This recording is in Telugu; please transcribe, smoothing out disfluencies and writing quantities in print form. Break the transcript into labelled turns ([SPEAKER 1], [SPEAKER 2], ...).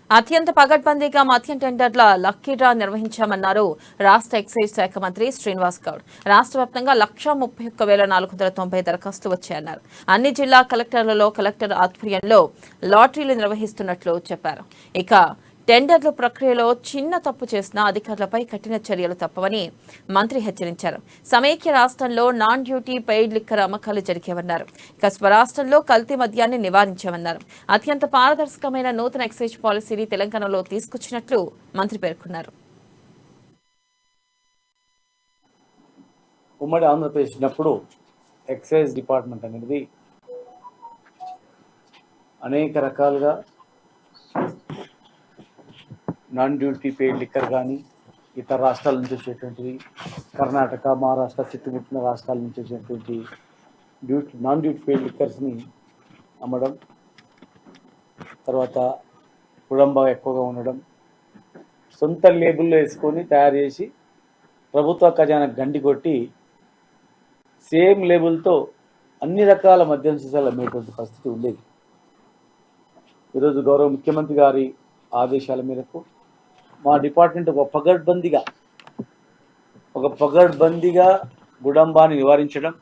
[SPEAKER 1] అత్యంత పగడ్బందీగా మద్యం టెండర్ల లక్కీ డ్రా నిర్వహించామన్నారు రాష్ట్ర ఎక్సైజ్ శాఖ మంత్రి శ్రీనివాస్ గౌడ్. రాష్ట్ర వ్యాప్తంగా 1,31,490 దరఖాస్తులు వచ్చాయన్నారు. అన్ని జిల్లా కలెక్టర్లలో కలెక్టర్ ఆధ్వర్యంలో లాటరీలు నిర్వహిస్తున్నట్లు చెప్పారు. ఇక టెండర్ల ప్రక్రియలో చిన్న తప్పు చేసిన అధికారులపై కఠిన చర్యలు తప్పవని మంత్రి హెచ్చరించారు. సమైక్య రాష్ట్రంలో నాన్ డ్యూటీ పెయిడ్ లిక్కర్ అమ్మకాలు జరిగేవన్నారు. ఇక స్వరాష్ట్రంలో కల్తీ మద్యాన్ని నివారించామన్నారు. అత్యంత పారదర్శకమైన నూతన ఎక్సైజ్ పాలసీని తెలంగాణలో తీసుకొచ్చినట్లు మంత్రి పేర్కొన్నారు.
[SPEAKER 2] ఉమ్మడి ఆంధ్రప్రదేశ్ ఉన్నప్పుడు ఎక్సైజ్ డిపార్ట్మెంట్ అనేది అనేక రకాలుగా నాన్ డ్యూటీ పెయిడ్ లిక్కర్ కానీ ఇతర రాష్ట్రాల నుంచి వచ్చేటువంటివి, కర్ణాటక, మహారాష్ట్ర చుట్టుముట్టిన రాష్ట్రాల నుంచి వచ్చేటువంటి నాన్ డ్యూటీ పెయిడ్ లిక్కర్స్ని అమ్మడం, తర్వాత కుడంబ ఎక్కువగా ఉండడం, సొంత లేబుల్లో వేసుకొని తయారు చేసి ప్రభుత్వ ఖజానా గండి కొట్టి సేమ్ లేబుల్తో అన్ని రకాల మద్యం సీసాలు అమ్మేటువంటి పరిస్థితి ఉండేది. ఈరోజు గౌరవ ముఖ్యమంత్రి గారి ఆదేశాల మేరకు మా డిపార్ట్మెంట్ ఒక పగడ్బందీగా గుడంబాన్ని నివారించడం,